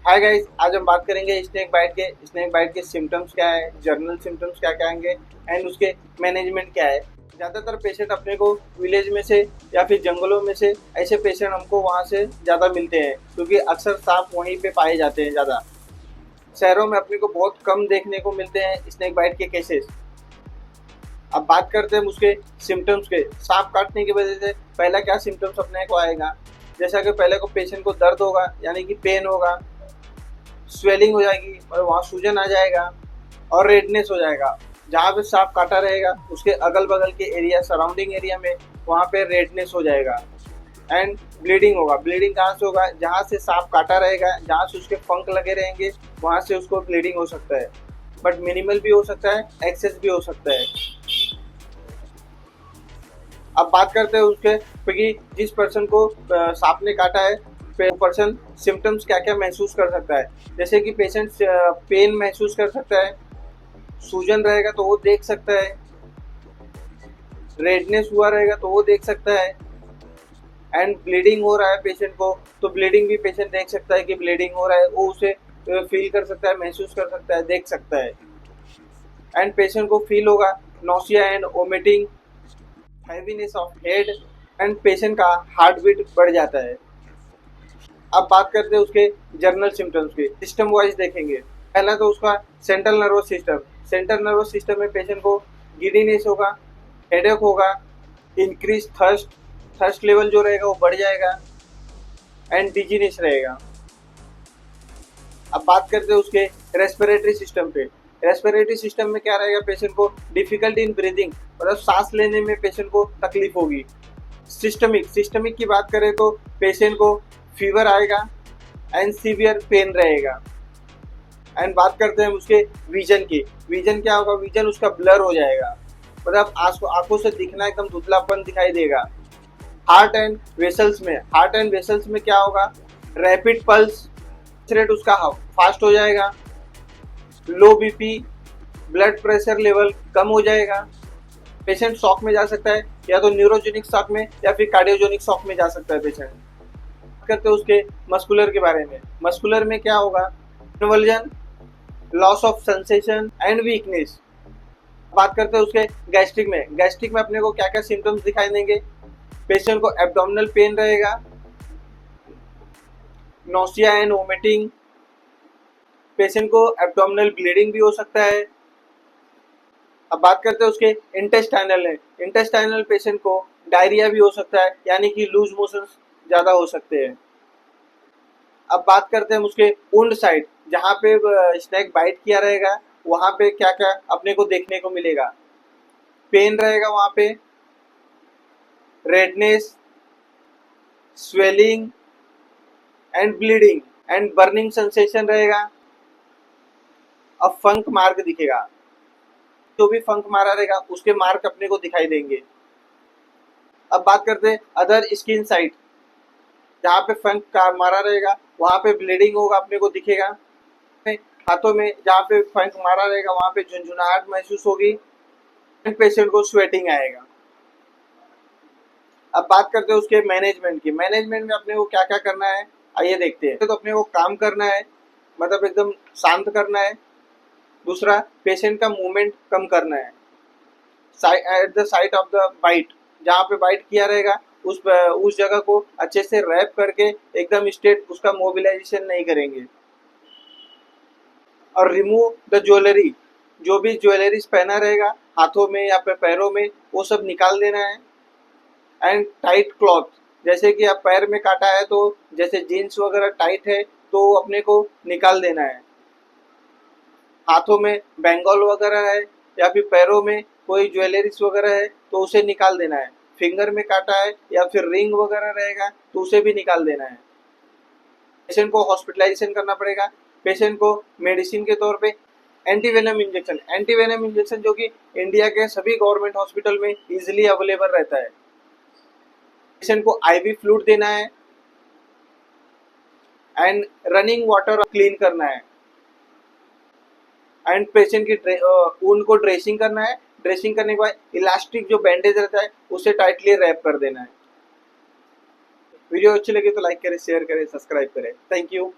Hi guys, आज हम बात करेंगे स्नेक बाइट के सिम्टम्स क्या है, जर्नल सिम्टम्स क्या क्या आएंगे एंड उसके मैनेजमेंट क्या है। ज़्यादातर पेशेंट अपने को विलेज में से या फिर जंगलों में से ऐसे पेशेंट हमको वहाँ से ज़्यादा मिलते हैं, क्योंकि अक्सर सांप वहीं पे पाए जाते हैं ज़्यादा। शहरों में अपने को बहुत कम देखने को मिलते हैं स्नेक बाइट के केसेस। अब बात करते हैं उसके सिम्टम्स के। सांप काटने की वजह से पहला क्या सिम्टम्स अपने को आएगा, जैसा कि पहले को पेशेंट को दर्द होगा, यानी कि पेन होगा, स्वेलिंग हो जाएगी और वहाँ सूजन आ जाएगा और रेडनेस हो जाएगा। जहाँ पे सांप काटा रहेगा उसके अगल बगल के एरिया, सराउंडिंग एरिया में वहाँ पे रेडनेस हो जाएगा एंड ब्लीडिंग होगा। ब्लीडिंग कहाँ से होगा? जहाँ से सांप काटा रहेगा, जहाँ से उसके पंख लगे रहेंगे वहाँ से उसको ब्लीडिंग हो सकता है, बट मिनिमल भी हो सकता है, एक्सेस भी हो सकता है। अब बात करते हैं उसके कि जिस पर्सन को सांप ने काटा है, पर्सन सिम्टम्स क्या क्या महसूस कर सकता है। जैसे कि पेशेंट पेन महसूस कर सकता है, सूजन रहेगा तो वो देख सकता है, रेडनेस हुआ रहेगा तो वो देख सकता है एंड ब्लीडिंग हो रहा है पेशेंट को तो ब्लीडिंग भी पेशेंट देख सकता है कि ब्लीडिंग हो रहा है, वो उसे फील कर सकता है, महसूस कर सकता है, देख सकता है। एंड पेशेंट को फील होगा nausea and vomiting, heaviness of head and patient का हार्ट बीट बढ़ जाता है। अब बात करते हैं उसके जर्नल सिम्टम्स की, सिस्टम वाइज देखेंगे। पहला तो उसका central nervous system. Central nervous system में पेशेंट को गिडीनेस होगा, हेडेक होगा, इंक्रीज थर्स्ट, थर्स्ट लेवल जो रहेगा वो बढ़ जाएगा एंड डिजीनेस रहेगा। अब बात करते हैं उसके रेस्पिरेटरी सिस्टम पे। रेस्पिरेटरी सिस्टम में क्या रहेगा? पेशेंट को डिफिकल्टी इन ब्रीदिंग, मतलब सांस लेने में पेशेंट को तकलीफ होगी। सिस्टमिक की बात करें तो पेशेंट को फीवर आएगा एंड सीवियर पेन रहेगा। एंड बात करते हैं उसके विजन की। विजन क्या होगा? विजन उसका ब्लर हो जाएगा, मतलब आंखों से दिखना एकदम धुंधलापन दिखाई देगा। हार्ट एंड वेसल्स में क्या होगा? रैपिड पल्स रेट उसका फास्ट हो जाएगा, low BP, blood pressure level कम हो जाएगा। पेशेंट शॉक में जा सकता है, या तो न्यूरोजेनिक शॉक में या फिर कार्डियोजेनिक शॉक में जा सकता है पेशेंट। करते हैं उसके मस्कुलर के बारे में। मस्कुलर में क्या होगा? Convulsion, loss of sensation and weakness. बात करते हैं उसके गैस्ट्रिक में। गैस्ट्रिक में अपने को क्या क्या सिम्टम्स दिखाई देंगे? पेशेंट को एब्डोमिनल पेन रहेगा, नोसिया एंड वोमिटिंग, पेशेंट को एब्डोमिनल ब्लीडिंग भी हो सकता है। अब बात करते हैं उसके इंटेस्टाइनल है। इंटेस्टाइनल पेशेंट को डायरिया भी हो सकता है, यानी कि लूज मोशन ज़्यादा हो सकते हैं। अब बात करते हैं उसके वुंड साइड, जहाँ पे स्नेक बाइट किया रहेगा वहाँ पे क्या क्या अपने को देखने को मिलेगा? पेन रहेगा वहाँ पे, redness, swelling and bleeding and burning sensation रहेगा। अब फंक मार्क दिखेगा, जो भी फंक मारा रहेगा उसके मार्क अपने को दिखाई देंगे। अब बात करते हैं अदर स्किन साइट, जहाँ पे फंक का मारा रहेगा वहाँ पे ब्लीडिंग होगा, अपने को दिखेगा। हाथों में जहाँ पे फंक मारा रहेगा वहाँ पे झुंझुनाहट महसूस होगी, पेशेंट को स्वेटिंग आएगा। अब बात करते हैं उसके मैनेजमेंट की। मैनेजमेंट में अपने को क्या क्या करना है आइए देखते हैं। तो अपने को काम करना है, मतलब एकदम शांत करना है। दूसरा, पेशेंट का मूवमेंट कम करना है। At the site of the bite, जहाँ पे बाइट किया रहेगा उस जगह को अच्छे से रैप करके एकदम स्ट्रेट उसका मोबिलाइजेशन नहीं करेंगे। और रिमूव द ज्वेलरी, जो भी ज्वेलरीज पहना रहेगा हाथों में या फिर पैरों में वो सब निकाल देना है। एंड टाइट क्लॉथ, जैसे कि आप पैर में काटा है तो जैसे जीन्स वगैरह टाइट है तो अपने को निकाल देना है। हाथों में बैंगल वगैरह है या फिर पैरों में कोई ज्वेलरीज वगैरह है तो उसे निकाल देना है। फिंगर में काटा है या फिर रिंग वगैरह रहेगा तो उसे भी निकाल देना है। पेशेंट को हॉस्पिटलाइजेशन करना पड़ेगा। पेशेंट को मेडिसिन के तौर पे एंटीवेनम इंजेक्शन जो कि इंडिया के सभी गवर्नमेंट हॉस्पिटल में इजीली अवेलेबल रहता है। पेशेंट को आईवी फ्लूइड देना है एंड रनिंग वाटर क्लीन करना है। एंड पेशेंट की ऊन को ड्रेसिंग करना है। ड्रेसिंग करने के बाद इलास्टिक जो बैंडेज रहता है उसे टाइटली रैप कर देना है। वीडियो अच्छी लगी तो लाइक करें, शेयर करें, सब्सक्राइब करें। Thank you.